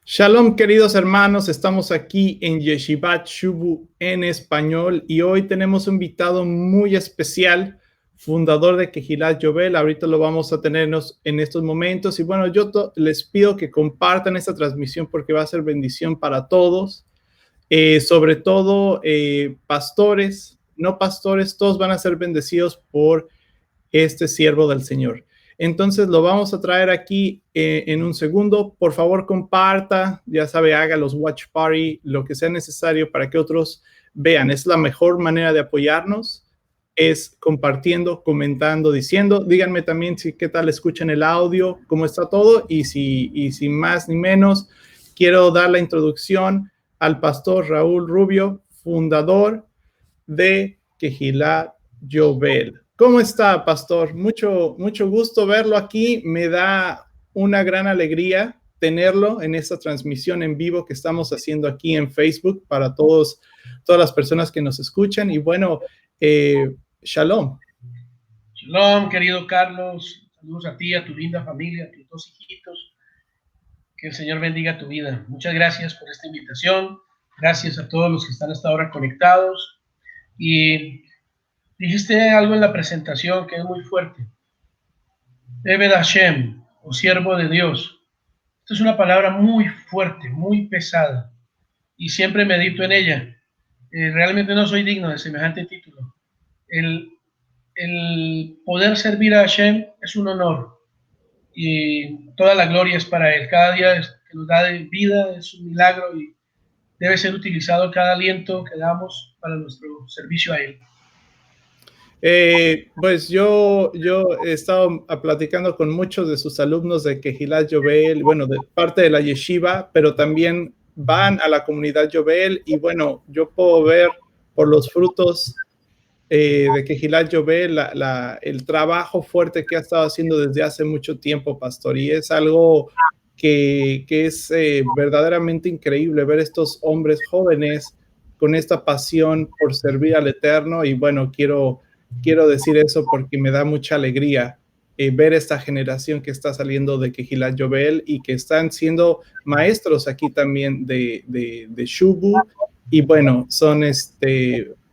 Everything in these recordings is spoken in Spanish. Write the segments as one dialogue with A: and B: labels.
A: Shalom, queridos hermanos, estamos aquí en Yeshivat Shubu en español y hoy tenemos un invitado muy especial, fundador de Kehilat Yovel. Ahorita lo vamos a tenernos en estos momentos y bueno, yo les pido que compartan esta transmisión porque va a ser bendición para todos, sobre todo pastores, no pastores, todos van a ser bendecidos por este siervo del Señor. Entonces lo vamos a traer aquí en un segundo. Por favor, comparta, ya sabe, haga los watch party, lo que sea necesario para que otros vean. Es la mejor manera de apoyarnos, es compartiendo, comentando, diciendo. Díganme también si qué tal escuchan el audio, cómo está todo y sin más ni menos, quiero dar la introducción al pastor Raúl Rubio, fundador de Kehilat Yovel. ¿Cómo está, pastor? Mucho gusto verlo aquí. Me da una gran alegría tenerlo en esta transmisión en vivo que estamos haciendo aquí en Facebook para todas las personas que nos escuchan. Y bueno, shalom.
B: Shalom, querido Carlos. Saludos a ti, a tu linda familia, a tus dos hijitos. Que el Señor bendiga tu vida. Muchas gracias por esta invitación. Gracias a todos los que están hasta ahora conectados. Y dijiste algo en la presentación que es muy fuerte. Eved Hashem, o siervo de Dios. Esta es una palabra muy fuerte, muy pesada. Y siempre medito en ella. Realmente no soy digno de semejante título. El, el poder servir a Hashem es un honor. Y toda la gloria es para Él. Cada día que nos da de vida es un milagro y debe ser utilizado cada aliento que damos para nuestro servicio a Él.
A: Pues yo he estado platicando con muchos de sus alumnos de Kehilat Yovel, bueno, de parte de la yeshiva, pero también van a la comunidad Yovel y bueno, yo puedo ver por los frutos de Kehilat Yovel el trabajo fuerte que ha estado haciendo desde hace mucho tiempo, pastor, y es algo que es verdaderamente increíble ver estos hombres jóvenes con esta pasión por servir al Eterno y bueno, quiero decir eso porque me da mucha alegría ver esta generación que está saliendo de Kehilat Yovel y que están siendo maestros aquí también de Shubu. Y bueno, son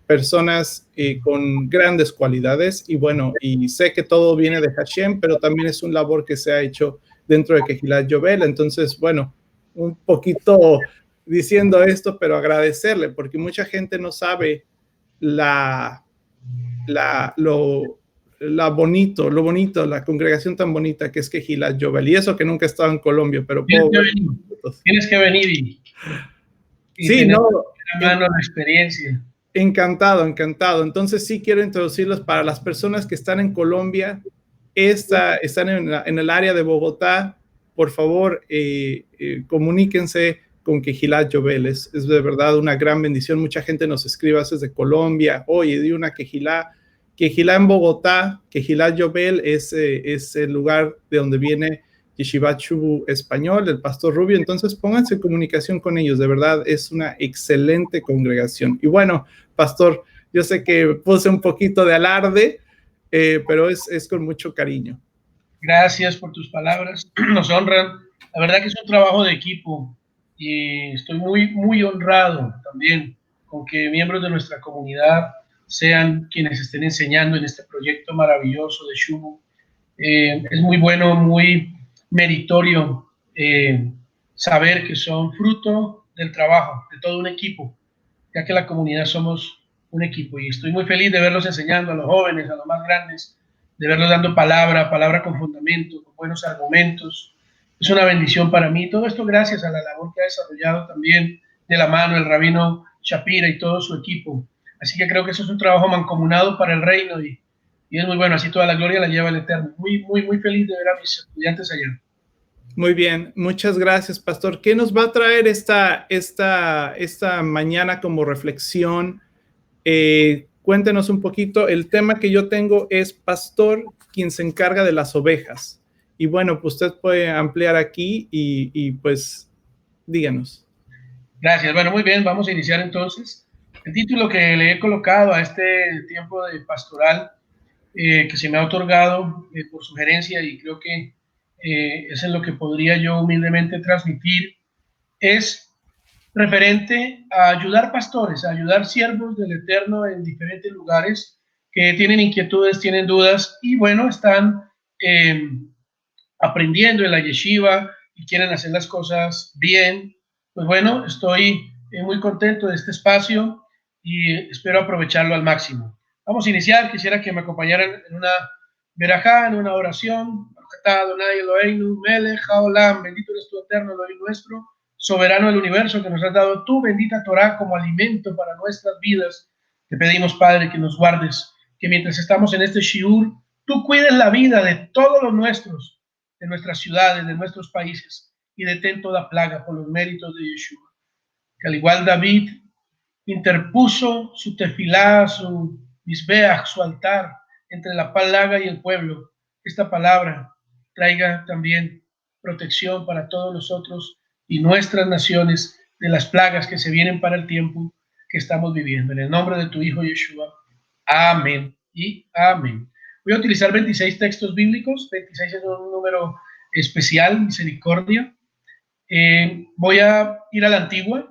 A: personas con grandes cualidades. Y bueno, y sé que todo viene de Hashem, pero también es un labor que se ha hecho dentro de Kehilat Yovel. Entonces, bueno, un poquito diciendo esto, pero agradecerle, porque mucha gente no sabe lo bonito, la congregación tan bonita que es Kehilat Yovel. Y eso que nunca he estado en Colombia, pero puedo ver.
B: Tienes que venir y
A: Sí,
B: tener
A: no,
B: a mano la experiencia.
A: encantado, encantado. Entonces sí quiero introducirlos para las personas que están en Colombia, están en el área de Bogotá. Por favor, comuníquense con Kehilat Yovel. Es de verdad una gran bendición. Mucha gente nos escribe desde Colombia. Oye, di una Kehilat en Bogotá. Kehilat Yovel es el lugar de donde viene Yeshivat Shubu español, el pastor Rubio. Entonces pónganse en comunicación con ellos. De verdad es una excelente congregación. Y bueno, pastor, yo sé que puse un poquito de alarde, pero es con mucho cariño.
B: Gracias por tus palabras. Nos honran. La verdad que es un trabajo de equipo y estoy muy honrado también con que miembros de nuestra comunidad sean quienes estén enseñando en este proyecto maravilloso de Shubu. Es muy bueno, muy meritorio saber que son fruto del trabajo de todo un equipo, ya que la comunidad somos un equipo y estoy muy feliz de verlos enseñando a los jóvenes, a los más grandes, de verlos dando palabra con fundamento, con buenos argumentos. Es una bendición para mí. Todo esto gracias a la labor que ha desarrollado también de la mano el rabino Shapira y todo su equipo. Así que creo que eso es un trabajo mancomunado para el reino y es muy bueno. Así toda la gloria la lleva el Eterno. Muy feliz de ver a mis estudiantes allá.
A: Muy bien, muchas gracias, pastor. ¿Qué nos va a traer esta mañana como reflexión? Cuéntenos un poquito. El tema que yo tengo es pastor, quien se encarga de las ovejas. Y bueno, pues usted puede ampliar aquí y pues díganos.
B: Gracias. Bueno, muy bien. Vamos a iniciar entonces. El título que le he colocado a este tiempo de pastoral que se me ha otorgado por sugerencia y creo que es en lo que podría yo humildemente transmitir, es referente a ayudar pastores, a ayudar siervos del Eterno en diferentes lugares que tienen inquietudes, tienen dudas y bueno, están aprendiendo en la yeshiva y quieren hacer las cosas bien. Pues bueno, estoy muy contento de este espacio y espero aprovecharlo al máximo. Vamos a iniciar. Quisiera que me acompañaran en una verajá, en una oración. Bendito eres tu eterno Elohim nuestro, soberano del universo, que nos has dado tu bendita Torah como alimento para nuestras vidas. Te pedimos, Padre, que nos guardes, que mientras estamos en este shiur, tú cuides la vida de todos los nuestros, de nuestras ciudades, de nuestros países, y detén toda plaga por los méritos de Yeshua. Que al igual David interpuso su tefilá, su misbeach, su altar, entre la plaga y el pueblo, esta palabra traiga también protección para todos nosotros y nuestras naciones de las plagas que se vienen para el tiempo que estamos viviendo. En el nombre de tu Hijo Yeshua. Amén y amén. Voy a utilizar 26 textos bíblicos. 26 es un número especial, misericordia. Voy a ir a la antigua.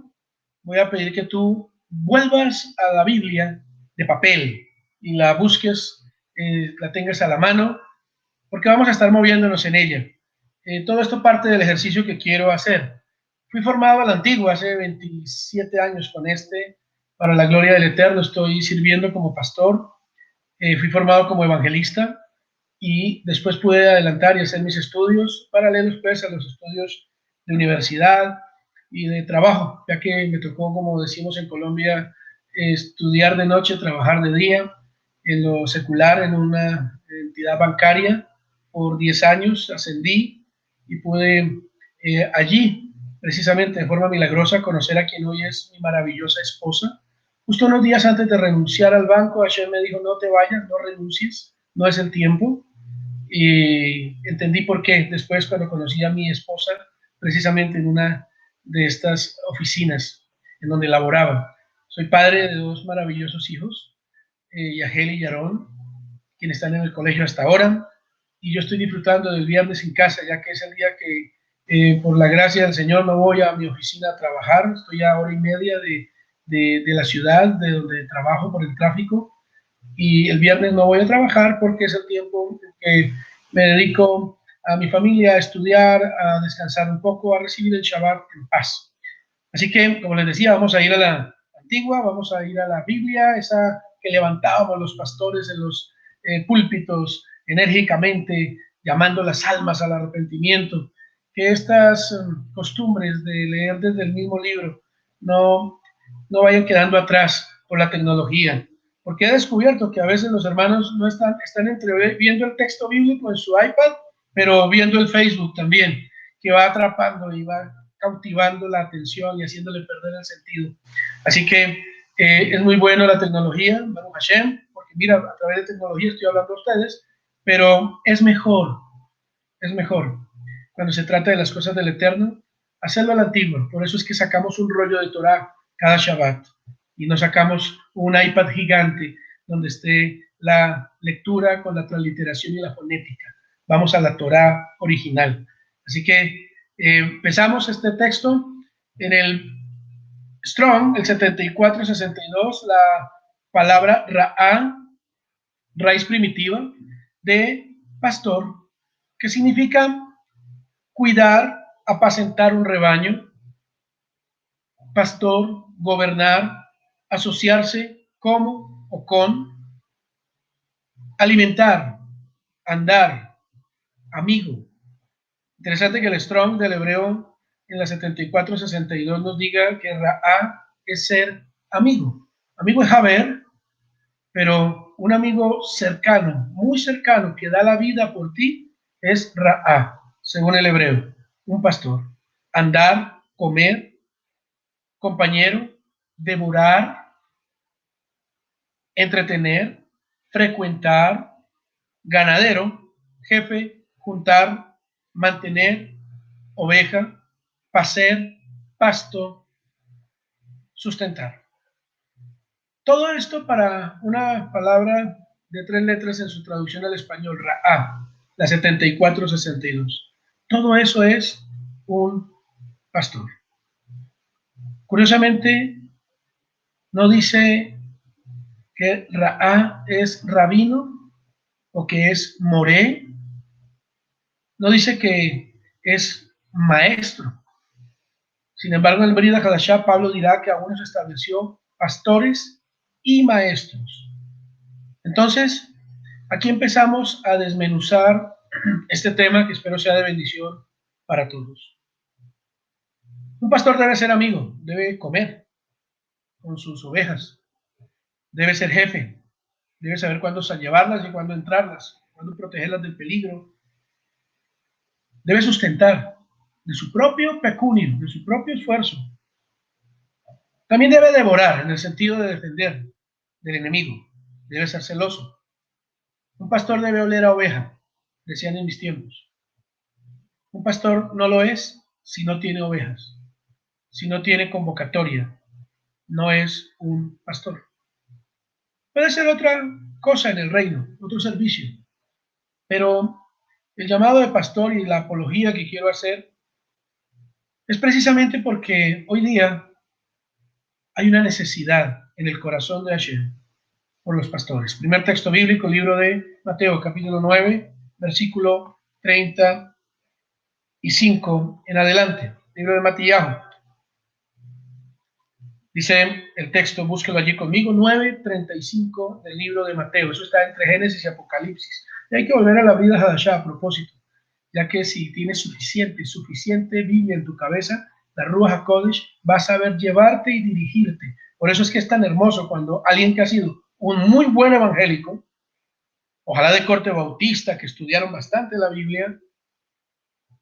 B: Voy a pedir que tú vuelvas a la Biblia de papel y la busques, la tengas a la mano, porque vamos a estar moviéndonos en ella. Todo esto parte del ejercicio que quiero hacer. Fui formado a la antigua hace 27 años con para la gloria del Eterno. Estoy sirviendo como pastor. Fui formado como evangelista y después pude adelantar y hacer mis estudios paralelos pues a los estudios de universidad y de trabajo, ya que me tocó, como decimos en Colombia, estudiar de noche, trabajar de día, en lo secular, en una entidad bancaria por 10 años, ascendí y pude allí, precisamente de forma milagrosa, conocer a quien hoy es mi maravillosa esposa. Justo unos días antes de renunciar al banco, Hashem me dijo, no te vayas, no renuncies, no es el tiempo. Y entendí por qué después cuando conocí a mi esposa, precisamente en una de estas oficinas en donde laboraba. Soy padre de dos maravillosos hijos, Yahel y Yarón, quienes están en el colegio hasta ahora, y yo estoy disfrutando del viernes en casa, ya que es el día que, por la gracia del Señor, no voy a mi oficina a trabajar. Estoy a hora y media de la ciudad, de donde trabajo por el tráfico, y el viernes no voy a trabajar porque es el tiempo que me dedico a mi familia, a estudiar, a descansar un poco, a recibir el Shabbat en paz. Así que, como les decía, vamos a ir a la antigua, vamos a ir a la Biblia, esa que levantábamos los pastores en los púlpitos enérgicamente, llamando las almas al arrepentimiento. Que estas costumbres de leer desde el mismo libro no vayan quedando atrás por la tecnología, porque he descubierto que a veces los hermanos no están entre viendo el texto bíblico en su iPad, pero viendo el Facebook también, que va atrapando y va cautivando la atención y haciéndole perder el sentido. Así que es muy bueno la tecnología, Baruch Hashem, porque mira, a través de tecnología estoy hablando a ustedes, pero es mejor cuando se trata de las cosas del Eterno, hacerlo a la antigua. Por eso es que sacamos un rollo de Torah cada Shabbat y no sacamos un iPad gigante donde esté la lectura con la transliteración y la fonética. Vamos a la Torah original. Así que empezamos este texto en el Strong, el 7462, la palabra Ra'á, raíz primitiva, de pastor, que significa cuidar, apacentar un rebaño, pastor, gobernar, asociarse como o con, alimentar, andar, amigo. Interesante que el Strong del hebreo en la 7462 nos diga que Ra'á es ser amigo. Amigo es haber, pero un amigo cercano, muy cercano, que da la vida por ti, es Ra'á, según el hebreo, un pastor. Andar, comer, compañero, devorar, entretener, frecuentar, ganadero, jefe, juntar, mantener, oveja, pacer, pasto, sustentar. Todo esto para una palabra de 3 letras en su traducción al español, Ra'á, la 7462. Todo eso es un pastor. Curiosamente, no dice que Ra'a es rabino o que es moré, no dice que es maestro. Sin embargo, en el Brit Hadashah, Pablo dirá que aún se estableció pastores y maestros. Entonces, aquí empezamos a desmenuzar este tema que espero sea de bendición para todos. Un pastor debe ser amigo, debe comer con sus ovejas, debe ser jefe, debe saber cuándo llevarlas y cuándo entrarlas, cuándo protegerlas del peligro. Debe sustentar de su propio pecunio, de su propio esfuerzo. También debe devorar en el sentido de defender del enemigo. Debe ser celoso. Un pastor debe oler a oveja, decían en mis tiempos. Un pastor no lo es si no tiene ovejas, si no tiene convocatoria, no es un pastor. Puede ser otra cosa en el reino, otro servicio, pero el llamado de pastor y la apología que quiero hacer es precisamente porque hoy día hay una necesidad en el corazón de Hashem por los pastores. Primer texto bíblico, libro de Mateo, capítulo 9, versículo 35 en adelante. Libro de Matillahu. Dice el texto, búsquelo allí conmigo, 9:35 del libro de Mateo. Eso está entre Génesis y Apocalipsis. Y hay que volver a la vida Hadashah a propósito, ya que si tienes suficiente Biblia en tu cabeza, la Ruach HaKodesh va a saber llevarte y dirigirte. Por eso es que es tan hermoso cuando alguien que ha sido un muy buen evangélico, ojalá de corte bautista, que estudiaron bastante la Biblia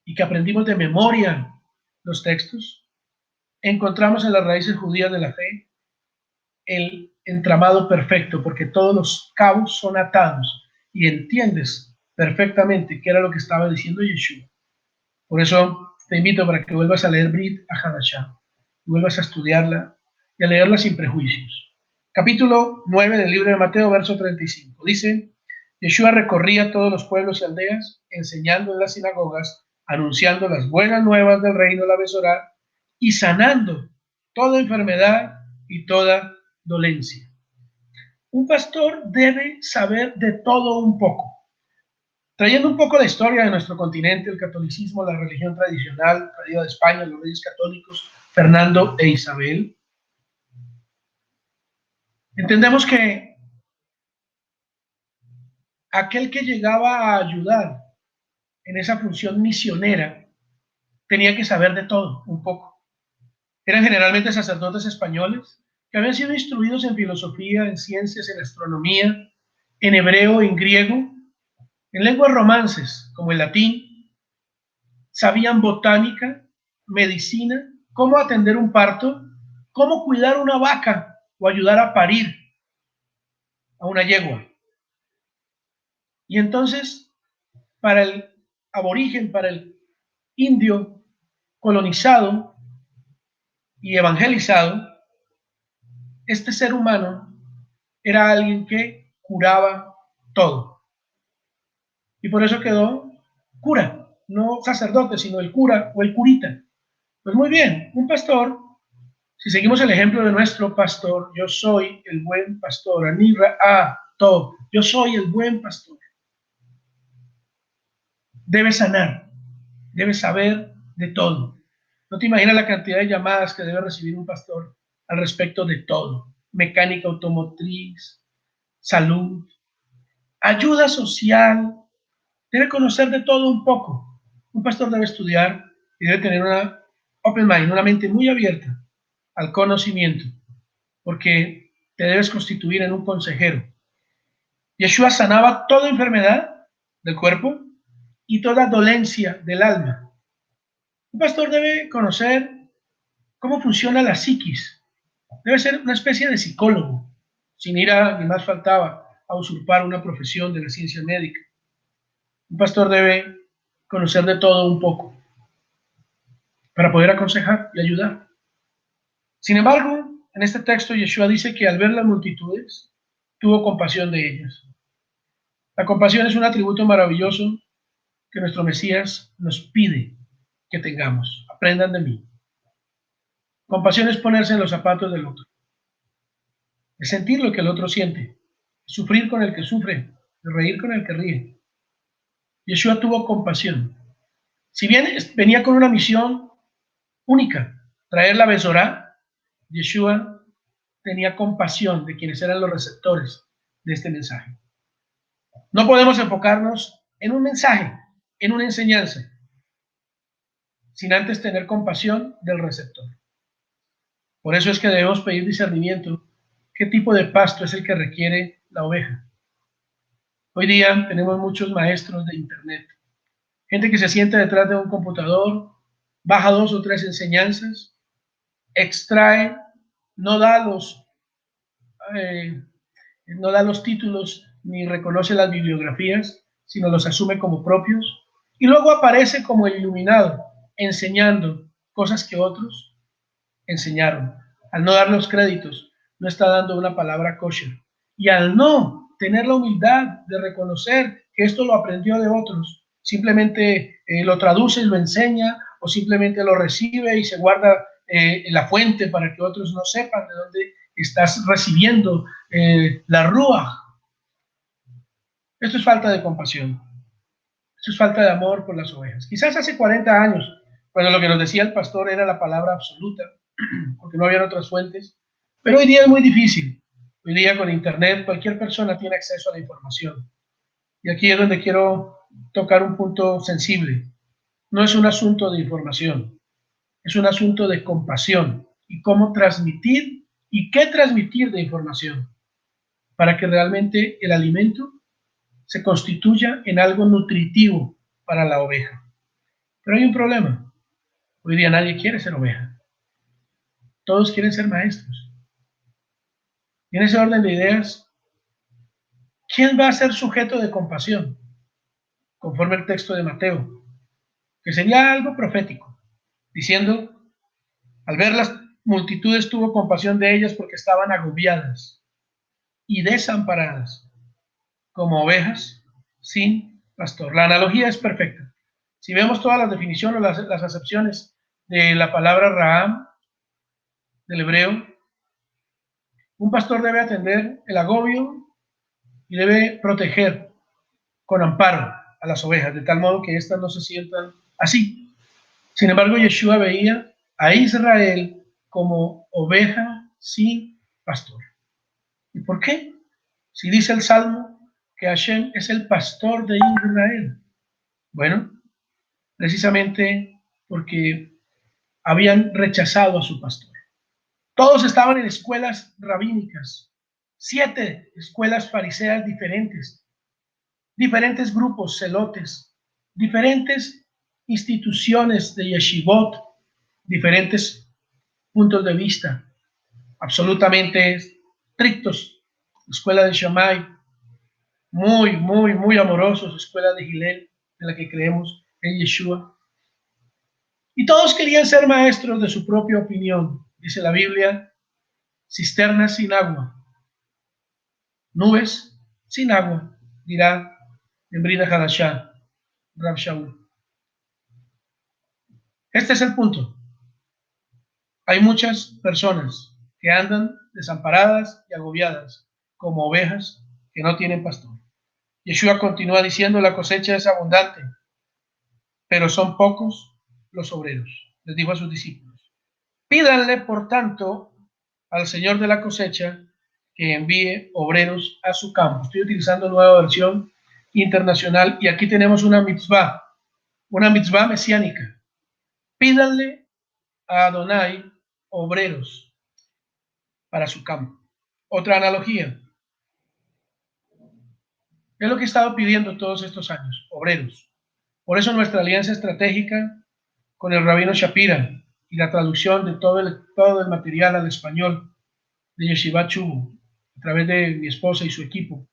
B: y que aprendimos de memoria los textos, encontramos en las raíces judías de la fe el entramado perfecto, porque todos los cabos son atados y entiendes perfectamente qué era lo que estaba diciendo Yeshua. Por eso te invito para que vuelvas a leer Brit Hadashah, vuelvas a estudiarla y a leerla sin prejuicios. Capítulo 9 del libro de Mateo, verso 35. Dice, Yeshua recorría todos los pueblos y aldeas, enseñando en las sinagogas, anunciando las buenas nuevas del reino de la Besorá y sanando toda enfermedad y toda dolencia. Un pastor debe saber de todo un poco. Trayendo un poco la historia de nuestro continente, el catolicismo, la religión tradicional traída de España, los reyes católicos, Fernando e Isabel, entendemos que aquel que llegaba a ayudar en esa función misionera tenía que saber de todo un poco. Eran generalmente sacerdotes españoles que habían sido instruidos en filosofía, en ciencias, en astronomía, en hebreo, en griego, en lenguas romances como el latín. Sabían botánica, medicina, cómo atender un parto, cómo cuidar una vaca o ayudar a parir a una yegua. Y entonces, para el aborigen, para el indio colonizado y evangelizado, este ser humano era alguien que curaba todo. Y por eso quedó cura, no sacerdote, sino el cura o el curita. Pues muy bien, un pastor, si seguimos el ejemplo de nuestro pastor, yo soy el buen pastor, Anira a Tob, yo soy el buen pastor. Debe sanar, debe saber de todo. No te imaginas la cantidad de llamadas que debe recibir un pastor al respecto de todo. Mecánica automotriz, salud, ayuda social. Debe conocer de todo un poco. Un pastor debe estudiar y debe tener una open mind, una mente muy abierta al conocimiento, porque te debes constituir en un consejero. Yeshua sanaba toda enfermedad del cuerpo y toda dolencia del alma. Un pastor debe conocer cómo funciona la psiquis. Debe ser una especie de psicólogo, sin ir a, ni más faltaba, a usurpar una profesión de la ciencia médica. Un pastor debe conocer de todo un poco para poder aconsejar y ayudar. Sin embargo, en este texto Yeshua dice que al ver las multitudes, tuvo compasión de ellas. La compasión es un atributo maravilloso que nuestro Mesías nos pide que tengamos. Aprendan de mí. Compasión es ponerse en los zapatos del otro, es sentir lo que el otro siente, sufrir con el que sufre, reír con el que ríe. Yeshua tuvo compasión. Si bien venía con una misión única, traer la Besorá, Yeshua tenía compasión de quienes eran los receptores de este mensaje. No podemos enfocarnos en un mensaje, en una enseñanza, sin antes tener compasión del receptor. Por eso es que debemos pedir discernimiento. ¿Qué tipo de pasto es el que requiere la oveja? Hoy día tenemos muchos maestros de internet, gente que se sienta detrás de un computador, baja 2 o 3 enseñanzas, extrae, no da los, eh, no da los títulos ni reconoce las bibliografías, sino los asume como propios, y luego aparece como el iluminado, enseñando cosas que otros enseñaron. Al no dar los créditos, no está dando una palabra kosher. Y al no tener la humildad de reconocer que esto lo aprendió de otros, simplemente lo traduce y lo enseña, o simplemente lo recibe y se guarda en la fuente para que otros no sepan de dónde estás recibiendo la ruaj. Esto es falta de compasión. Esto es falta de amor por las ovejas. Quizás hace 40 años, cuando lo que nos decía el pastor era la palabra absoluta, porque no había otras fuentes, pero hoy día es muy difícil. Hoy día con internet cualquier persona tiene acceso a la información. Y aquí es donde quiero tocar un punto sensible. No es un asunto de información, es un asunto de compasión y cómo transmitir y qué transmitir de información para que realmente el alimento se constituya en algo nutritivo para la oveja. Pero hay un problema. Hoy día nadie quiere ser oveja. Todos quieren ser maestros. Y en ese orden de ideas, ¿quién va a ser sujeto de compasión? Conforme el texto de Mateo, que sería algo profético, diciendo, al ver las multitudes tuvo compasión de ellas porque estaban agobiadas y desamparadas, como ovejas sin pastor. La analogía es perfecta. Si vemos todas las definiciones o las acepciones de la palabra Raham, del hebreo, un pastor debe atender el agobio y debe proteger con amparo a las ovejas, de tal modo que éstas no se sientan así. Sin embargo, Yeshua veía a Israel como oveja sin pastor. ¿Y por qué? Si dice el Salmo que Hashem es el pastor de Israel. Bueno, precisamente porque habían rechazado a su pastor. Todos estaban en escuelas rabínicas, 7 escuelas fariseas diferentes, diferentes grupos celotes, diferentes instituciones de yeshivot, diferentes puntos de vista, absolutamente estrictos. Escuela de Shammai, muy amorosos, escuela de Hillel, en la que creemos en Yeshua. Y todos querían ser maestros de su propia opinión. Dice la Biblia, cisternas sin agua, nubes sin agua, dirá en Brida Hadashah, Rab Shaul. Este es el punto. Hay muchas personas que andan desamparadas y agobiadas como ovejas que no tienen pastor. Yeshua continúa diciendo, la cosecha es abundante, pero son pocos los obreros. Les dijo a sus discípulos. Pídanle, por tanto, al Señor de la cosecha que envíe obreros a su campo. Estoy utilizando nueva versión internacional y aquí tenemos una mitzvah mesiánica. Pídanle a Adonai obreros para su campo. Otra analogía. Es lo que he estado pidiendo todos estos años, obreros. Por eso nuestra alianza estratégica con el rabino Shapira y la traducción de todo el material al español de Yeshivat Shubu a través de mi esposa y su equipo,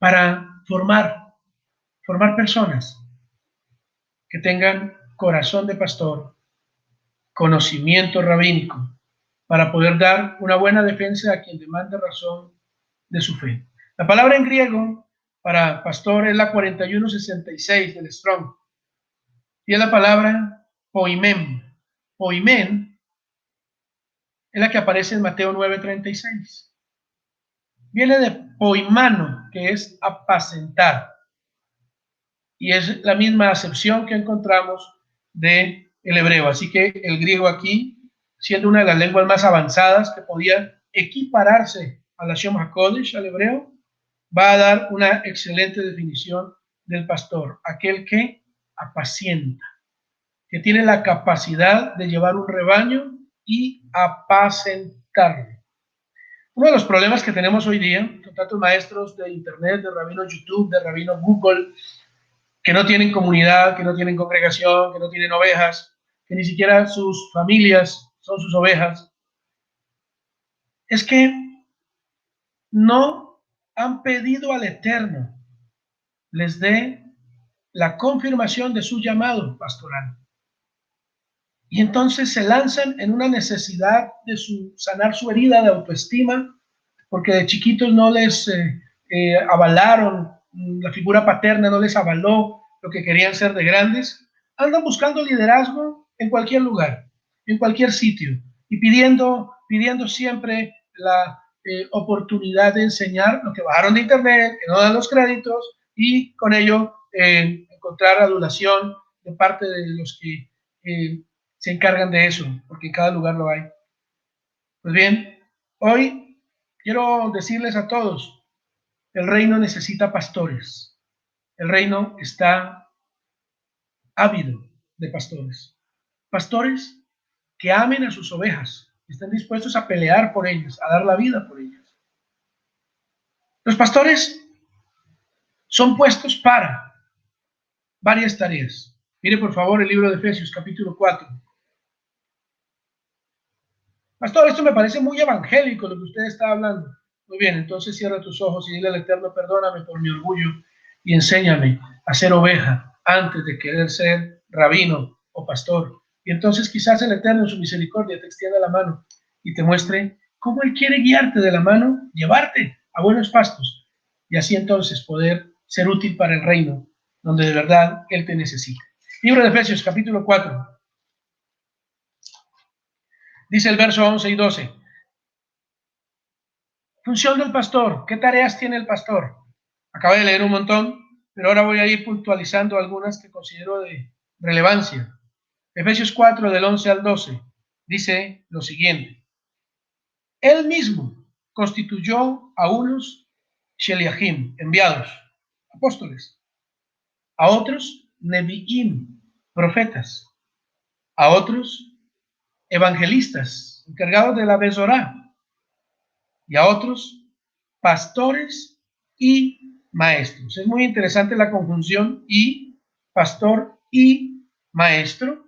B: para formar personas que tengan corazón de pastor, conocimiento rabínico, para poder dar una buena defensa a quien demande razón de su fe. La palabra en griego para pastor es la 4166 del Strong, y es la palabra poimen. Poimen es la que aparece en Mateo 9:36. Viene de poimano, que es apacentar. Y es la misma acepción que encontramos del hebreo. Así que el griego aquí, siendo una de las lenguas más avanzadas que podía equipararse a la Shom HaKodesh, al hebreo, va a dar una excelente definición del pastor, aquel que apacienta, que tiene la capacidad de llevar un rebaño y apacentarlo. Uno de los problemas que tenemos hoy día, con tantos maestros de internet, de rabinos YouTube, de rabinos Google, que no tienen comunidad, que no tienen congregación, que no tienen ovejas, que ni siquiera sus familias son sus ovejas, es que no han pedido al Eterno les dé la confirmación de su llamado pastoral. Y entonces se lanzan en una necesidad de sanar su herida de autoestima, porque de chiquitos no les avalaron, la figura paterna no les avaló lo que querían ser de grandes. Andan buscando liderazgo en cualquier lugar, en cualquier sitio, y pidiendo siempre la oportunidad de enseñar lo que bajaron de internet, que no dan los créditos, y con ello encontrar adulación de parte de los que se encargan de eso, porque en cada lugar lo hay. Pues bien, hoy quiero decirles a todos, el reino necesita pastores. El reino está ávido de pastores. Pastores que amen a sus ovejas, estén dispuestos a pelear por ellas, a dar la vida por ellas. Los pastores son puestos para varias tareas. Mire por favor el libro de Efesios, capítulo 4. Pastor, esto me parece muy evangélico lo que usted está hablando. Muy bien, entonces cierra tus ojos y dile al Eterno, perdóname por mi orgullo y enséñame a ser oveja antes de querer ser rabino o pastor. Y entonces quizás el Eterno en su misericordia te extienda la mano y te muestre cómo Él quiere guiarte de la mano, llevarte a buenos pastos y así entonces poder ser útil para el reino donde de verdad Él te necesita. Libro de Efesios, capítulo 4. Dice el verso 11 y 12. Función del pastor. ¿Qué tareas tiene el pastor? Acabé de leer un montón, pero ahora voy a ir puntualizando algunas que considero de relevancia. Efesios 4, del 11 al 12, dice lo siguiente. Él mismo constituyó a unos Sheliachim, enviados, apóstoles, a otros Nevi'im, profetas, a otros evangelistas, encargados de la Besorá, y a otros pastores y maestros. Es muy interesante la conjunción y pastor y maestro,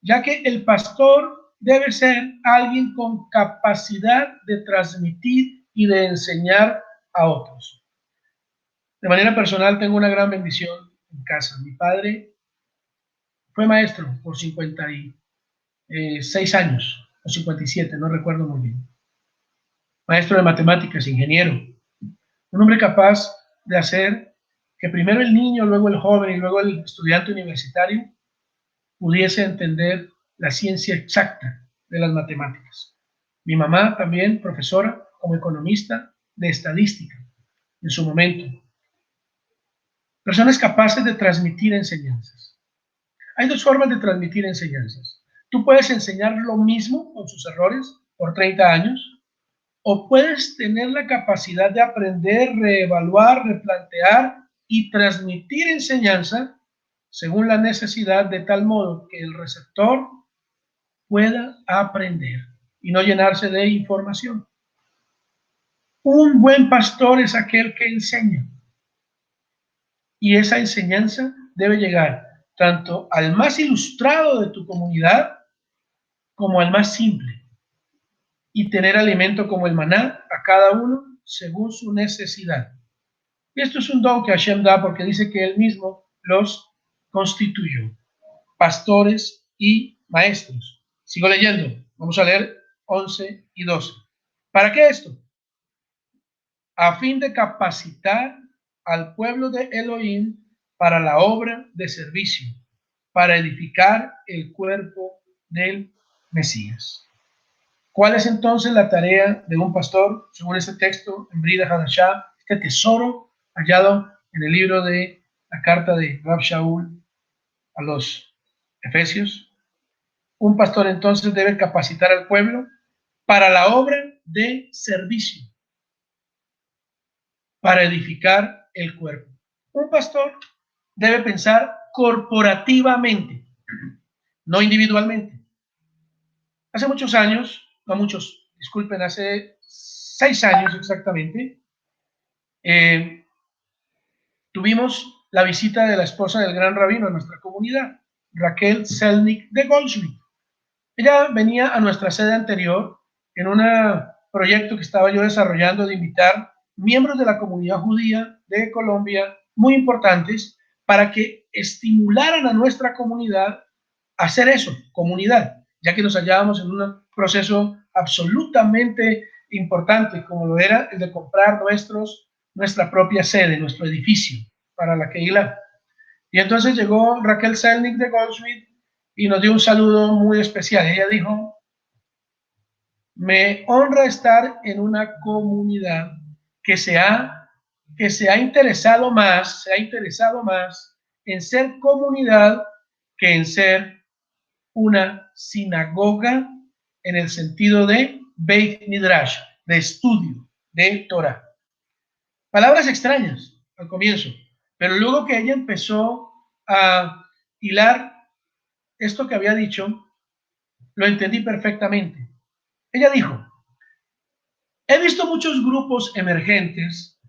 B: ya que el pastor debe ser alguien con capacidad de transmitir y de enseñar a otros. De manera personal tengo una gran bendición en casa. Mi padre fue maestro por 56 años o 57, no recuerdo muy bien. Maestro de matemáticas, ingeniero, un hombre capaz de hacer que primero el niño, luego el joven y luego el estudiante universitario pudiese entender la ciencia exacta de las matemáticas. Mi mamá también, profesora como economista de estadística en su momento. Personas capaces de transmitir enseñanzas. Hay dos formas de transmitir enseñanzas. Tú puedes enseñar lo mismo con sus errores por 30 años, o puedes tener la capacidad de aprender, reevaluar, replantear y transmitir enseñanza según la necesidad, de tal modo que el receptor pueda aprender y no llenarse de información. Un buen pastor es aquel que enseña, y esa enseñanza debe llegar tanto al más ilustrado de tu comunidad como al más simple, y tener alimento como el maná a cada uno según su necesidad. Y esto es un don que Hashem da porque dice que Él mismo los constituyó, pastores y maestros. Sigo leyendo, vamos a leer 11 y 12. ¿Para qué esto? A fin de capacitar al pueblo de Elohim para la obra de servicio, para edificar el cuerpo del Mesías. ¿Cuál es entonces la tarea de un pastor? Según este texto, en Brida Hadashah, este tesoro hallado en el libro de la carta de Rab Shaul a los Efesios. Un pastor entonces debe capacitar al pueblo para la obra de servicio, para edificar el cuerpo. Un pastor debe pensar corporativamente, no individualmente. Hace muchos años, no muchos, disculpen, hace 6 años exactamente, tuvimos la visita de la esposa del gran rabino a nuestra comunidad, Raquel Selnick de Goldschmidt. Ella venía a nuestra sede anterior en un proyecto que estaba yo desarrollando de invitar miembros de la comunidad judía de Colombia muy importantes para que estimularan a nuestra comunidad a hacer eso, comunidad, ya que nos hallábamos en un proceso absolutamente importante como lo era el de comprar nuestra propia sede, nuestro edificio para la Keilah. Y entonces llegó Raquel Selnick de Goldschmidt y nos dio un saludo muy especial. Ella dijo: me honra estar en una comunidad que se ha interesado más en ser comunidad que en ser una sinagoga en el sentido de Beit Midrash, de estudio, de Torah. Palabras extrañas al comienzo, pero luego que ella empezó a hilar esto que había dicho, lo entendí perfectamente. Ella dijo: he visto muchos grupos emergentes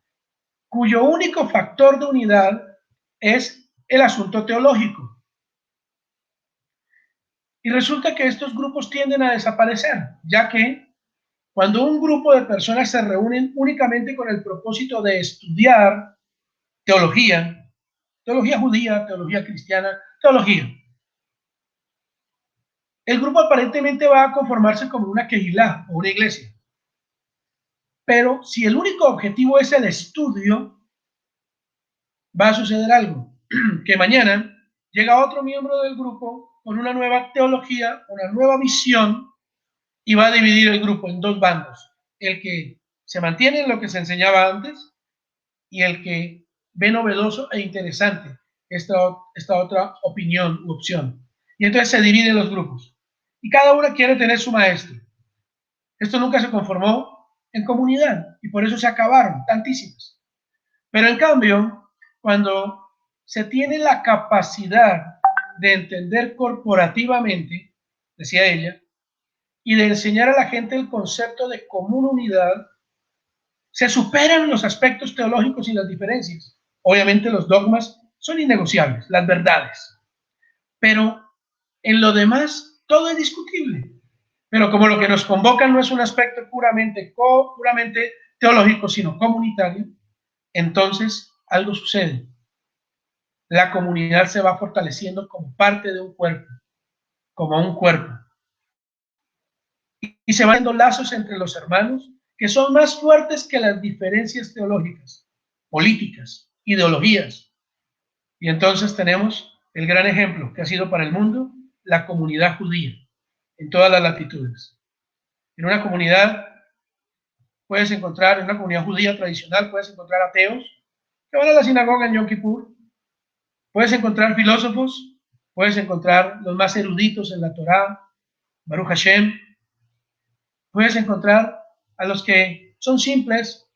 B: cuyo único factor de unidad es el asunto teológico. Y resulta que estos grupos tienden a desaparecer, ya que cuando un grupo de personas se reúnen únicamente con el propósito de estudiar teología, teología judía, teología cristiana, teología, el grupo aparentemente va a conformarse como una Keilah o una iglesia. Pero si el único objetivo es el estudio, va a suceder algo, que mañana llega otro miembro del grupo con una nueva teología, una nueva visión, y va a dividir el grupo en dos bandos: el que se mantiene en lo que se enseñaba antes y el que ve novedoso e interesante esta otra opinión u opción. Y entonces se dividen los grupos y cada uno quiere tener su maestro. Esto nunca se conformó en comunidad y por eso se acabaron tantísimas. Pero en cambio, cuando se tiene la capacidad de entender corporativamente, decía ella, y de enseñar a la gente el concepto de común unidad, se superan los aspectos teológicos y las diferencias. Obviamente los dogmas son innegociables, las verdades, pero en lo demás todo es discutible. Pero como lo que nos convoca no es un aspecto puramente teológico, sino comunitario, entonces algo sucede. La comunidad se va fortaleciendo como parte de un cuerpo, como un cuerpo. Y se van haciendo lazos entre los hermanos que son más fuertes que las diferencias teológicas, políticas, ideologías. Y entonces tenemos el gran ejemplo que ha sido para el mundo la comunidad judía, en todas las latitudes. En una comunidad puedes encontrar, en una comunidad judía tradicional, puedes encontrar ateos que van a la sinagoga en Yom Kippur, puedes encontrar filósofos, puedes encontrar los más eruditos en la Torá, Baruch Hashem, puedes encontrar a los que son simples.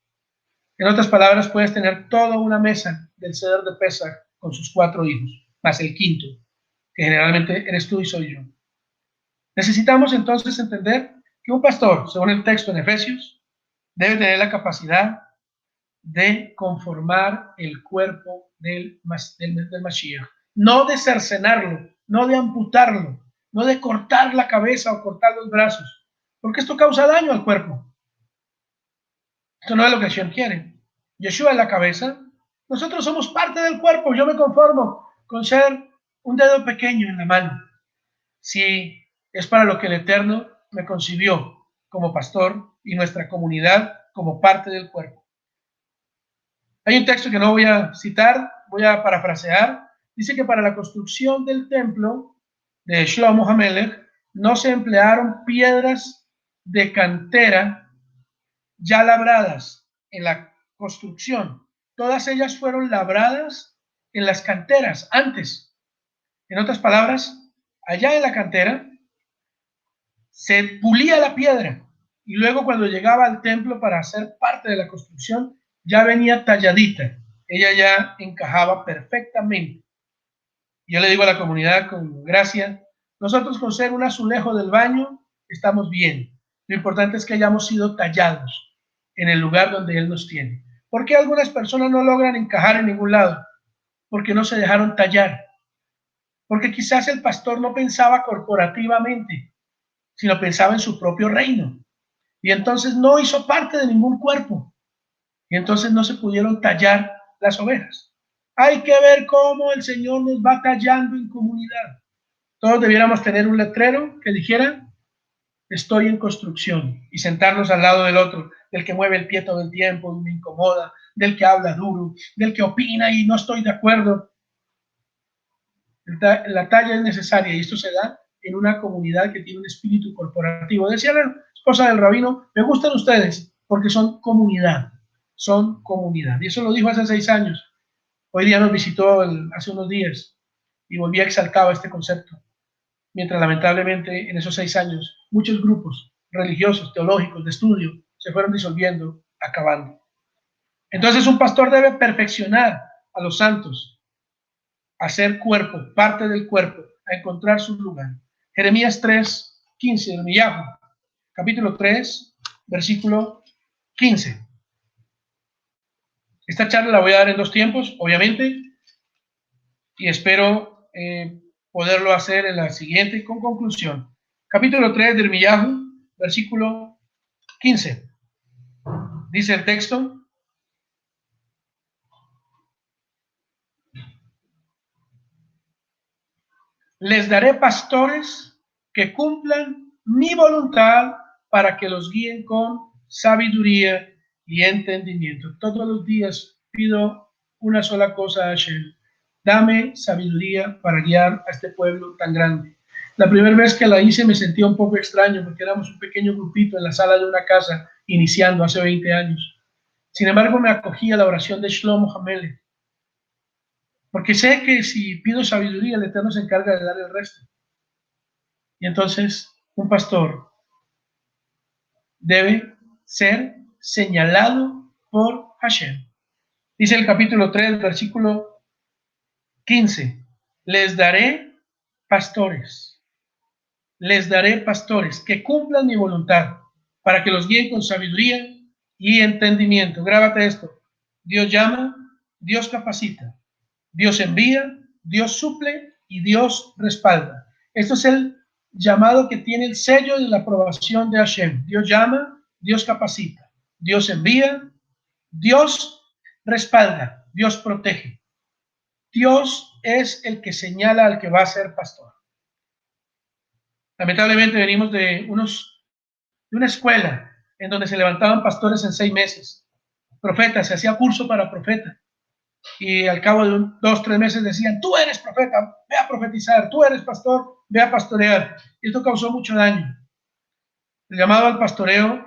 B: En otras palabras, puedes tener toda una mesa del Seder de Pesach con sus 4 hijos, más el quinto, que generalmente eres tú y soy yo. Necesitamos entonces entender que un pastor, según el texto en Efesios, debe tener la capacidad de conformar el cuerpo del Mashiach, no de cercenarlo, no de amputarlo, no de cortar la cabeza o cortar los brazos, porque esto causa daño al cuerpo. Esto no es lo que Hashem quiere. Yeshua es la cabeza, nosotros somos parte del cuerpo. Yo me conformo con ser un dedo pequeño en la mano, si es para lo que el Eterno me concibió como pastor y nuestra comunidad como parte del cuerpo. Hay un texto que no voy a citar, voy a parafrasear. Dice que para la construcción del templo de Shlomo HaMelech no se emplearon piedras de cantera ya labradas en la construcción. Todas ellas fueron labradas en las canteras antes. En otras palabras, allá en la cantera se pulía la piedra y luego cuando llegaba al templo para hacer parte de la construcción, ya venía talladita. Ella ya encajaba perfectamente. Yo le digo a la comunidad con gracia, nosotros con ser un azulejo del baño estamos bien. Lo importante es que hayamos sido tallados en el lugar donde Él nos tiene. ¿Por qué algunas personas no logran encajar en ningún lado? Porque no se dejaron tallar. Porque quizás el pastor no pensaba corporativamente, sino pensaba en su propio reino. Y entonces no hizo parte de ningún cuerpo. Y entonces no se pudieron tallar las ovejas. Hay que ver cómo el Señor nos va tallando en comunidad. Todos debiéramos tener un letrero que dijera, estoy en construcción, y sentarnos al lado del otro, del que mueve el pie todo el tiempo y me incomoda, del que habla duro, del que opina y no estoy de acuerdo. La talla es necesaria y esto se da en una comunidad que tiene un espíritu corporativo. Decía la esposa del rabino, me gustan ustedes porque son comunidad, son comunidad. Y eso lo dijo hace 6 años. Hoy día nos visitó hace unos días y volvía exaltado este concepto. Mientras lamentablemente en esos 6 años muchos grupos religiosos, teológicos, de estudio, se fueron disolviendo, acabando. Entonces un pastor debe perfeccionar a los santos, hacer cuerpo, parte del cuerpo, a encontrar su lugar. Jeremías 3, 15, Jeremías, capítulo 3, versículo 15. Esta charla la voy a dar en 2 tiempos, obviamente, y espero poderlo hacer en la siguiente con conclusión. Capítulo 3 de Jeremías, versículo 15. Dice el texto, les daré pastores que cumplan mi voluntad para que los guíen con sabiduría y entendimiento. Todos los días pido una sola cosa a Hashem. Dame sabiduría para guiar a este pueblo tan grande. La primera vez que la hice me sentía un poco extraño porque éramos un pequeño grupito en la sala de una casa iniciando hace 20 años. Sin embargo, me acogí a la oración de Shlomo Hamelech, porque sé que si pido sabiduría, el Eterno se encarga de dar el resto. Y entonces, un pastor debe ser señalado por Hashem. Dice el capítulo 3, versículo 15, les daré pastores que cumplan mi voluntad para que los guíen con sabiduría y entendimiento. Grábate esto. Dios llama, Dios capacita, Dios envía, Dios suple y Dios respalda. Esto es el llamado que tiene el sello de la aprobación de Hashem. Dios llama, Dios capacita, Dios envía, Dios respalda, Dios protege. Dios es el que señala al que va a ser pastor. Lamentablemente venimos de una escuela en donde se levantaban pastores en 6 meses. Profetas, se hacía curso para profeta. Y al cabo de 2, 3 meses decían, tú eres profeta, ve a profetizar, tú eres pastor, ve a pastorear. Y esto causó mucho daño. El llamado al pastoreo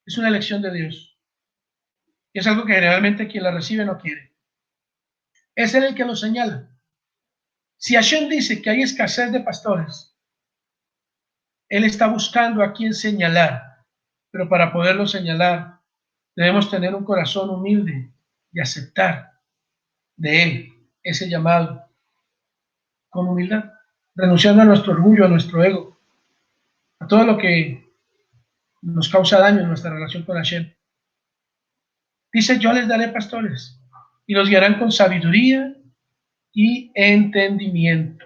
B: es una elección de Dios. Y es algo que generalmente quien la recibe no quiere. Es Él el que lo señala. Si Hashem dice que hay escasez de pastores, Él está buscando a quien señalar. Pero para poderlo señalar, debemos tener un corazón humilde y aceptar de Él ese llamado con humildad, renunciando a nuestro orgullo, a nuestro ego, a todo lo que nos causa daño en nuestra relación con Hashem. Dice, yo les daré pastores y los guiarán con sabiduría y entendimiento.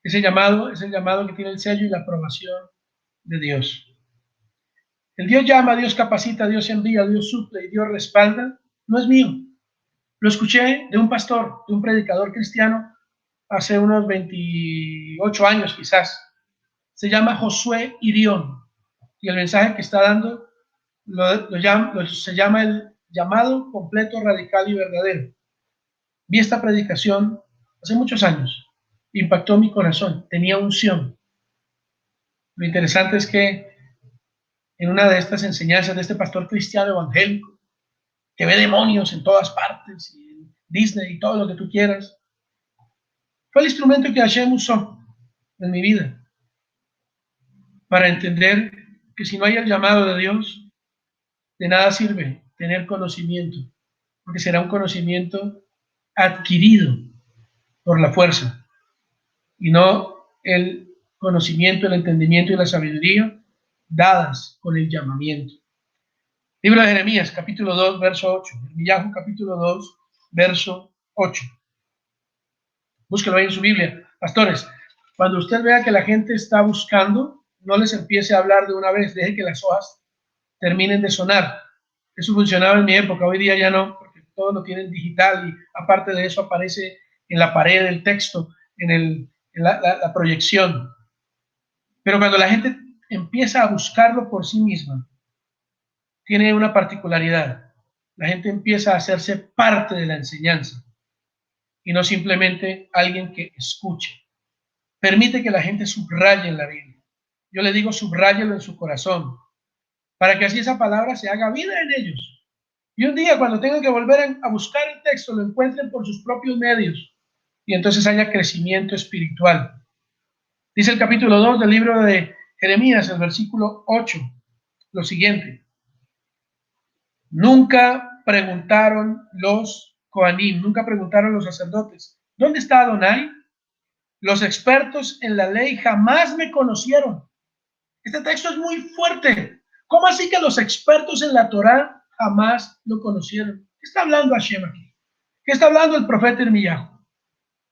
B: Ese llamado es el llamado que tiene el sello y la aprobación de Dios. El Dios llama, Dios capacita, Dios envía, Dios suple y Dios respalda. No es mío. Lo escuché de un pastor, de un predicador cristiano hace unos 28 años quizás. Se llama Josué Irión y el mensaje que está dando se llama el llamado completo, radical y verdadero. Vi esta predicación hace muchos años, impactó mi corazón, tenía unción. Lo interesante es que en una de estas enseñanzas de este pastor cristiano evangélico que ve demonios en todas partes, y en Disney y todo lo que tú quieras. Fue el instrumento que Hashem usó en mi vida para entender que si no hay el llamado de Dios, de nada sirve tener conocimiento, porque será un conocimiento adquirido por la fuerza y no el conocimiento, el entendimiento y la sabiduría dadas con el llamamiento. Libro de Jeremías, capítulo 2, verso 8. Jeremías, capítulo 2, verso 8. Búsquelo ahí en su Biblia. Pastores, cuando usted vea que la gente está buscando, no les empiece a hablar de una vez, deje que las hojas terminen de sonar. Eso funcionaba en mi época, hoy día ya no, porque todo lo tienen digital y aparte de eso aparece en la pared el texto, en la proyección. Pero cuando la gente empieza a buscarlo por sí misma, tiene una particularidad. La gente empieza a hacerse parte de la enseñanza y no simplemente alguien que escuche. Permite que la gente subraye en la Biblia. Yo le digo, subráyelo en su corazón, para que así esa palabra se haga vida en ellos. Y un día, cuando tengan que volver a buscar el texto, lo encuentren por sus propios medios y entonces haya crecimiento espiritual. Dice el capítulo 2 del libro de Jeremías, el versículo 8, lo siguiente. Nunca preguntaron los Coanim, nunca preguntaron los sacerdotes, ¿dónde está Adonai? Los expertos en la ley jamás me conocieron. Este texto es muy fuerte. ¿Cómo así que los expertos en la Torá jamás lo conocieron? ¿Qué está hablando Hashem aquí? ¿Qué está hablando el profeta Irmiyahu?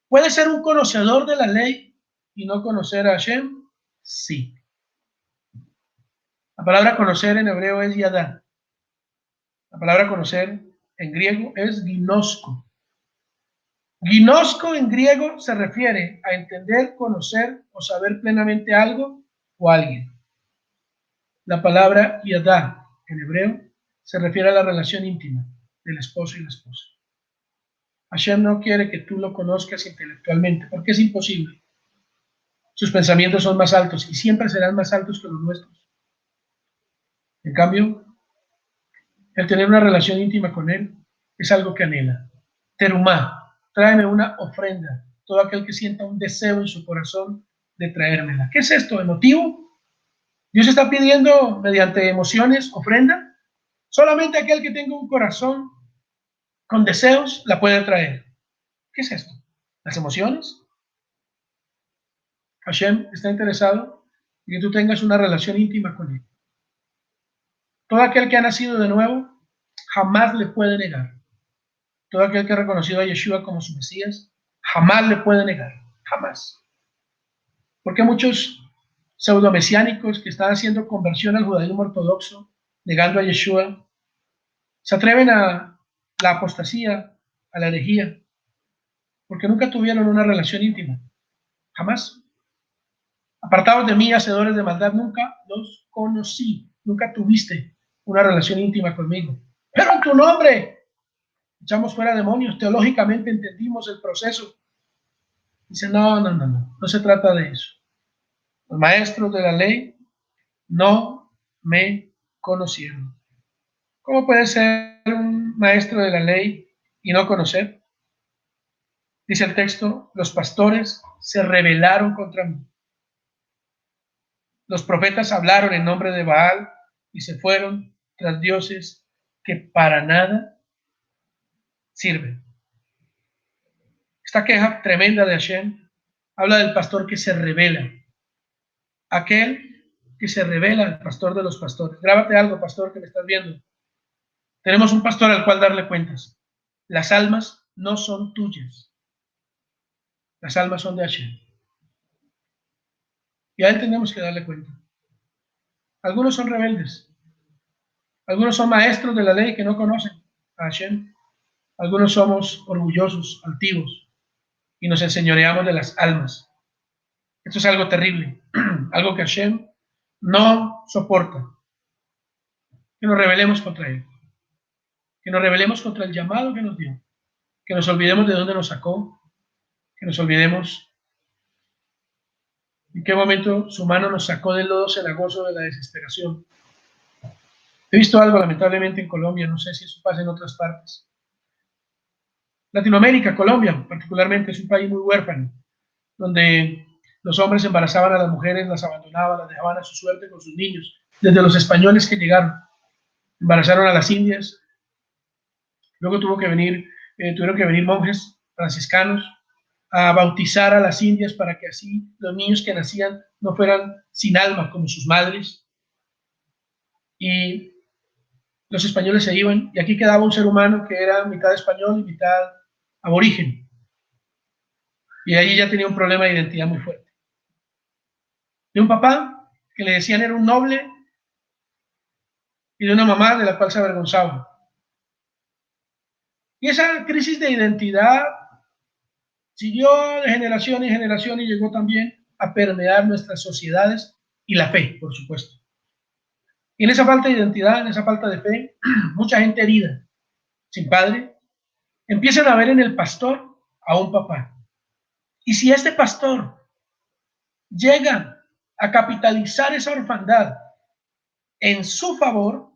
B: ¿Puede ser un conocedor de la ley y no conocer a Hashem? Sí. La palabra conocer en hebreo es yadá. La palabra conocer en griego es ginosko. Ginosko en griego se refiere a entender, conocer o saber plenamente algo o alguien. La palabra yadá en hebreo se refiere a la relación íntima del esposo y la esposa. Hashem no quiere que tú lo conozcas intelectualmente, porque es imposible. Sus pensamientos son más altos y siempre serán más altos que los nuestros. En cambio, el tener una relación íntima con Él es algo que anhela. Terumá, tráeme una ofrenda. Todo aquel que sienta un deseo en su corazón de traérmela. ¿Qué es esto? ¿Emotivo? ¿Dios está pidiendo mediante emociones ofrenda? Solamente aquel que tenga un corazón con deseos la puede traer. ¿Qué es esto? ¿Las emociones? Hashem está interesado en que tú tengas una relación íntima con Él. Todo aquel que ha nacido de nuevo jamás le puede negar. Todo aquel que ha reconocido a Yeshua como su Mesías jamás le puede negar. Jamás. Porque muchos pseudomesiánicos que están haciendo conversión al judaísmo ortodoxo, negando a Yeshua, se atreven a la apostasía, a la herejía, porque nunca tuvieron una relación íntima. Jamás. Apartados de mí, hacedores de maldad, nunca los conocí. Nunca tuviste una relación íntima conmigo. Pero en tu nombre echamos fuera demonios. Teológicamente entendimos el proceso. Dice, no se trata de eso. Los maestros de la ley no me conocieron. ¿Cómo puede ser un maestro de la ley y no conocer? Dice el texto, los pastores se rebelaron contra mí. Los profetas hablaron en nombre de Baal y se fueron tras dioses que para nada sirven. Esta queja tremenda de Hashem habla del pastor que se rebela. Aquel que se revela, el pastor de los pastores. Grábate algo, pastor, que me estás viendo. Tenemos un pastor al cual darle cuentas. Las almas no son tuyas. Las almas son de Hashem. Y a él tenemos que darle cuenta. Algunos son rebeldes. Algunos son maestros de la ley que no conocen a Hashem. Algunos somos orgullosos, altivos, y nos enseñoreamos de las almas. Esto es algo terrible, algo que Hashem no soporta. Que nos rebelemos contra él. Que nos rebelemos contra el llamado que nos dio. Que nos olvidemos de dónde nos sacó. Que nos olvidemos en qué momento su mano nos sacó del lodo cenagoso de la desesperación He visto algo lamentablemente en Colombia, no sé si eso pasa en otras partes. Latinoamérica, Colombia particularmente, es un país muy huérfano, donde los hombres embarazaban a las mujeres, las abandonaban, las dejaban a su suerte con sus niños. Desde los españoles que llegaron, embarazaron a las indias, luego tuvieron que venir monjes franciscanos a bautizar a las indias para que así los niños que nacían no fueran sin alma como sus madres. Y los españoles se iban y aquí quedaba un ser humano que era mitad español y mitad aborigen. Y ahí ya tenía un problema de identidad muy fuerte. De un papá que le decían era un noble y de una mamá de la cual se avergonzaba. Y esa crisis de identidad siguió de generación en generación y llegó también a permear nuestras sociedades y la fe, por supuesto. Y en esa falta de identidad, en esa falta de fe, mucha gente herida, sin padre, empiezan a ver en el pastor a un papá. Y si este pastor llega a capitalizar esa orfandad en su favor,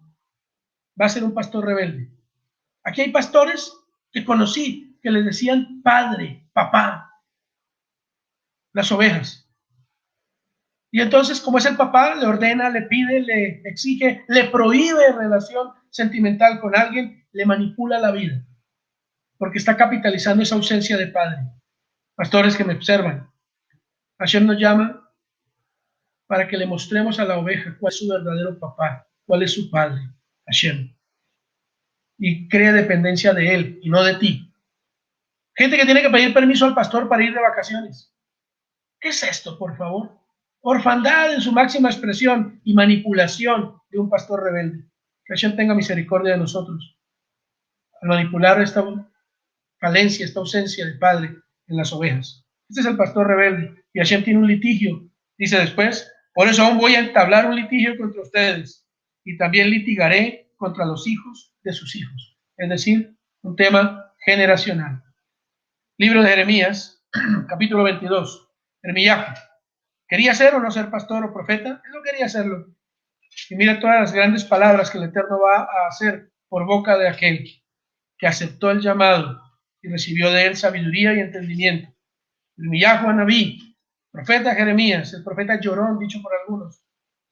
B: va a ser un pastor rebelde. Aquí hay pastores que conocí que les decían padre, papá, las ovejas. Y entonces, como es el papá, le ordena, le pide, le exige, le prohíbe relación sentimental con alguien, le manipula la vida, porque está capitalizando esa ausencia de padre. Pastores que me observan, Hashem nos llama para que le mostremos a la oveja cuál es su verdadero papá, cuál es su padre, Hashem. Y crea dependencia de él y no de ti. Gente que tiene que pedir permiso al pastor para ir de vacaciones. ¿Qué es esto, por favor? Orfandad en su máxima expresión y manipulación de un pastor rebelde. Que Hashem tenga misericordia de nosotros. Al manipular esta falencia, esta ausencia de padre en las ovejas. Este es el pastor rebelde. Y Hashem tiene un litigio. Dice después, por eso aún voy a entablar un litigio contra ustedes. Y también litigaré contra los hijos de sus hijos. Es decir, un tema generacional. Libro de Jeremías, capítulo 22. Jeremías. ¿Quería ser o no ser pastor o profeta? Él no quería hacerlo. Y mira todas las grandes palabras que el Eterno va a hacer por boca de aquel que aceptó el llamado y recibió de él sabiduría y entendimiento. Jeremías Anabí, profeta Jeremías, el profeta llorón, dicho por algunos,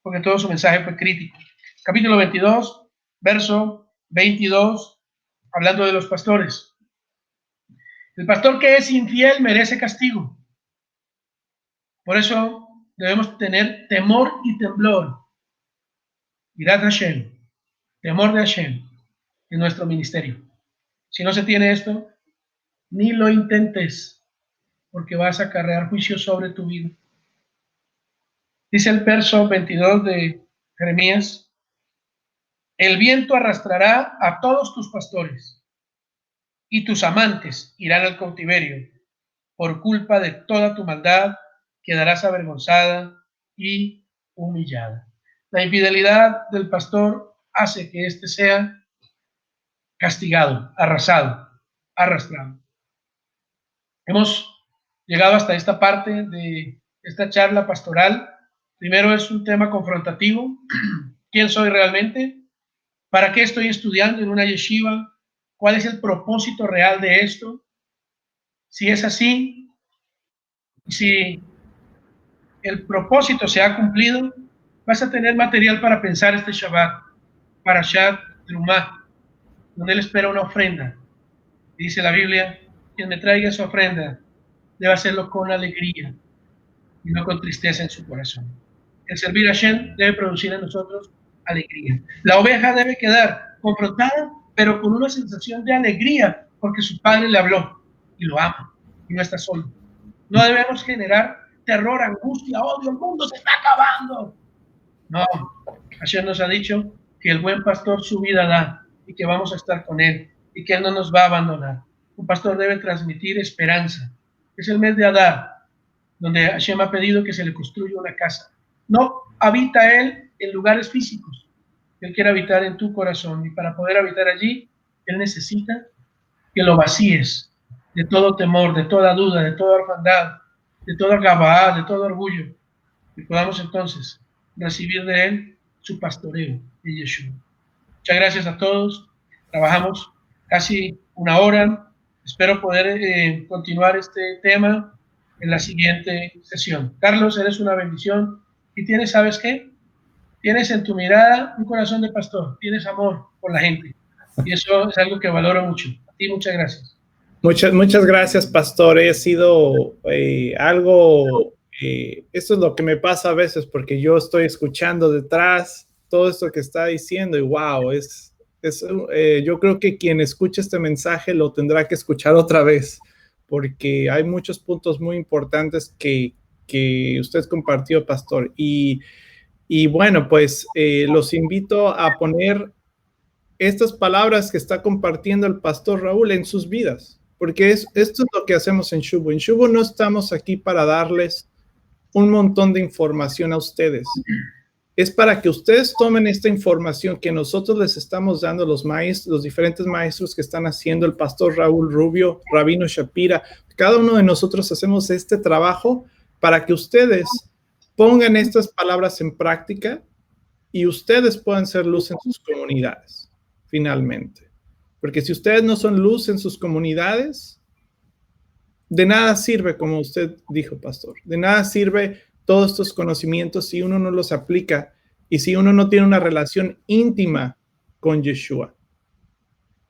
B: porque todo su mensaje fue crítico. Capítulo 22, verso 22, hablando de los pastores. El pastor que es infiel merece castigo. Por eso debemos tener temor y temblor. Mirad Hashem, temor de Hashem en nuestro ministerio. Si no se tiene esto, ni lo intentes, porque vas a acarrear juicio sobre tu vida. Dice el verso 22 de Jeremías, el viento arrastrará a todos tus pastores y tus amantes irán al cautiverio. Por culpa de toda tu maldad quedarás avergonzada y humillada. La infidelidad del pastor hace que éste sea castigado, arrasado, arrastrado. Hemos llegado hasta esta parte de esta charla pastoral. Primero es un tema confrontativo. ¿Quién soy realmente? ¿Para qué estoy estudiando en una yeshiva? ¿Cuál es el propósito real de esto? Si es así, si el propósito se ha cumplido, vas a tener material para pensar este Shabbat, Parashat Trumá, donde él espera una ofrenda. Dice la Biblia, quien me traiga esa ofrenda debe hacerlo con alegría y no con tristeza en su corazón. El servir a Hashem debe producir en nosotros alegría. La oveja debe quedar confrontada, pero con una sensación de alegría, porque su padre le habló y lo ama y no está solo. No debemos generar terror, angustia, odio, el mundo se está acabando. No, Hashem nos ha dicho que el buen pastor su vida da y que vamos a estar con él y que él no nos va a abandonar. Un pastor debe transmitir esperanza. Es el mes de Adar, donde Hashem ha pedido que se le construya una casa. No habita él en lugares físicos. Él quiere habitar en tu corazón y para poder habitar allí, él necesita que lo vacíes de todo temor, de toda duda, de toda orfandad, de toda gabaá, de todo orgullo, y podamos entonces recibir de él su pastoreo de Yeshua. Muchas gracias a todos. Trabajamos casi una hora. Espero poder continuar este tema en la siguiente sesión. Carlos, eres una bendición y tienes, ¿sabes qué? Tienes en tu mirada un corazón de pastor, tienes amor por la gente y eso es algo que valoro mucho. A ti muchas gracias.
A: Muchas gracias, pastor. He sido esto es lo que me pasa a veces porque yo estoy escuchando detrás todo esto que está diciendo y wow, yo creo que quien escuche este mensaje lo tendrá que escuchar otra vez porque hay muchos puntos muy importantes que usted compartió, pastor. Y bueno, pues los invito a poner estas palabras que está compartiendo el pastor Raúl en sus vidas, porque esto es lo que hacemos en Shubu. En Shubu no estamos aquí para darles un montón de información a ustedes. Es para que ustedes tomen esta información que nosotros les estamos dando, los diferentes maestros que están haciendo, el pastor Raúl Rubio, Rabino Shapira, cada uno de nosotros hacemos este trabajo para que ustedes pongan estas palabras en práctica y ustedes puedan ser luz en sus comunidades, finalmente. Porque si ustedes no son luz en sus comunidades, de nada sirve, como usted dijo, pastor, de nada sirve todos estos conocimientos si uno no los aplica y si uno no tiene una relación íntima con Yeshua.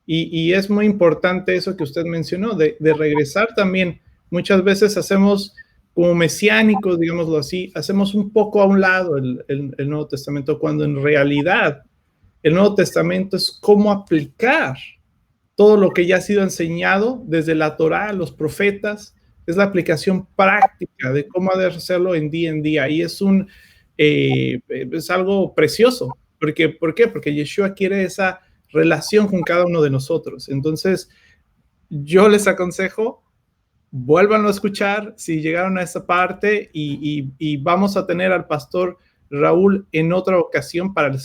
A: Y es muy importante eso que usted mencionó, de regresar también. Muchas veces hacemos como mesiánicos, digámoslo así, hacemos un poco a un lado el Nuevo Testamento, cuando en realidad el Nuevo Testamento es cómo aplicar todo lo que ya ha sido enseñado desde la Torá, los profetas, es la aplicación práctica de cómo hacerlo en día. Y es algo precioso. ¿Por qué? Porque Yeshua quiere esa relación con cada uno de nosotros. Entonces, yo les aconsejo, vuélvanlo a escuchar si llegaron a esta parte y vamos a tener al pastor Raúl en otra ocasión para la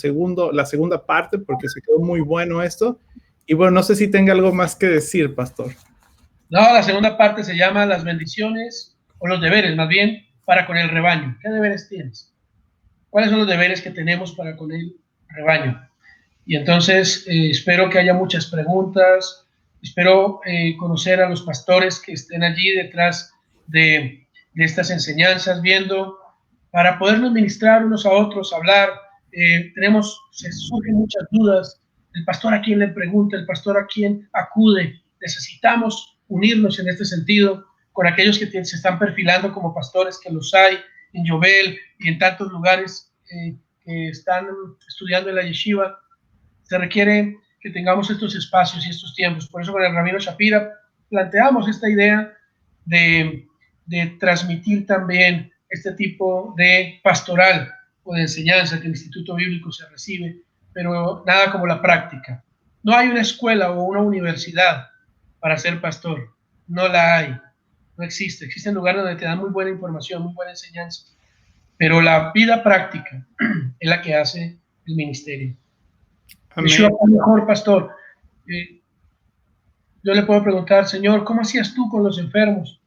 A: segunda parte, porque se quedó muy bueno esto. Y bueno, no sé si tenga algo más que decir, pastor.
B: No, la segunda parte se llama las bendiciones o los deberes, más bien, para con el rebaño. ¿Qué deberes tienes? ¿Cuáles son los deberes que tenemos para con el rebaño? Y entonces espero que haya muchas preguntas, espero conocer a los pastores que estén allí detrás de estas enseñanzas, viendo, para podernos ministrar unos a otros, hablar. Surgen muchas dudas. El pastor a quién le pregunta, el pastor a quién acude. Necesitamos unirnos en este sentido con aquellos que se están perfilando como pastores, que los hay en Yovel y en tantos lugares que están estudiando en la yeshiva. Se requiere que tengamos estos espacios y estos tiempos. Por eso con el Rabino Shapira planteamos esta idea de transmitir también este tipo de pastoral o de enseñanza que el Instituto Bíblico se recibe, pero nada como la práctica. No hay una escuela o una universidad para ser pastor. No la hay. No existe. Existen lugares donde te dan muy buena información, muy buena enseñanza, pero la vida práctica es la que hace el ministerio. Yeshua fue mejor pastor. Yo le puedo preguntar, Señor, ¿cómo hacías tú con los enfermos?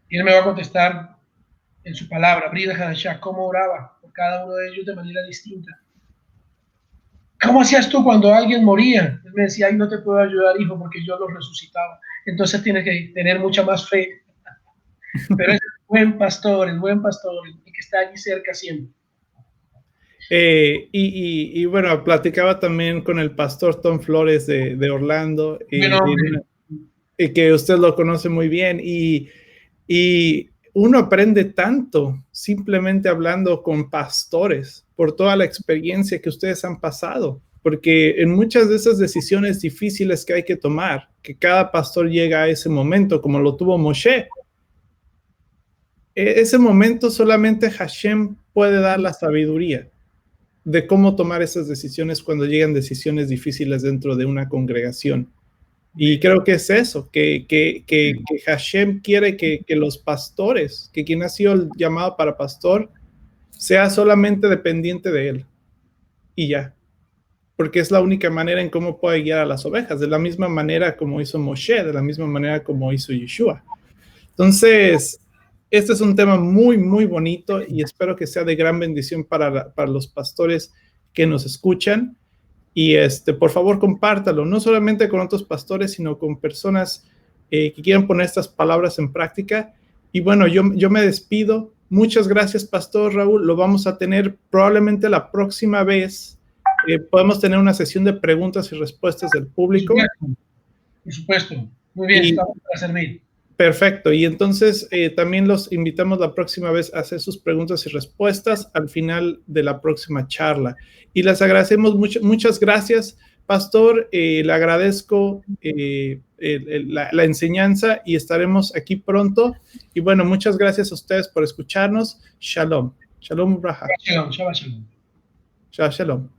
B: Y él me va a contestar en su palabra, Brida Hadashah, cómo oraba por cada uno de ellos de manera distinta. ¿Cómo hacías tú cuando alguien moría? Él me decía, ay, no te puedo ayudar, hijo, porque yo los resucitaba. Entonces tienes que tener mucha más fe. Pero es el buen pastor, el que está allí cerca siempre.
A: Y bueno, platicaba también con el pastor Tom Flores de Orlando, y que usted lo conoce muy bien, y uno aprende tanto simplemente hablando con pastores por toda la experiencia que ustedes han pasado, porque en muchas de esas decisiones difíciles que hay que tomar, que cada pastor llega a ese momento, como lo tuvo Moshe, ese momento solamente Hashem puede dar la sabiduría de cómo tomar esas decisiones cuando llegan decisiones difíciles dentro de una congregación. Y creo que es eso, que Hashem quiere que los pastores, que quien ha sido llamado para pastor, sea solamente dependiente de él. Y ya. Porque es la única manera en cómo puede guiar a las ovejas, de la misma manera como hizo Moshe, de la misma manera como hizo Yeshua. Entonces, este es un tema muy, muy bonito y espero que sea de gran bendición para los pastores que nos escuchan. Y por favor, compártalo, no solamente con otros pastores, sino con personas que quieran poner estas palabras en práctica. Y bueno, yo me despido. Muchas gracias, Pastor Raúl. Lo vamos a tener probablemente la próxima vez. Podemos tener una sesión de preguntas y respuestas del público.
B: Por supuesto. Muy bien, estamos para servir.
A: Perfecto. Y entonces también los invitamos la próxima vez a hacer sus preguntas y respuestas al final de la próxima charla. Y les agradecemos mucho. Muchas gracias, Pastor. Le agradezco la enseñanza y estaremos aquí pronto. Y bueno, muchas gracias a ustedes por escucharnos. Shalom. Shalom, Braja.
B: Shalom, shalom.
A: Shalom.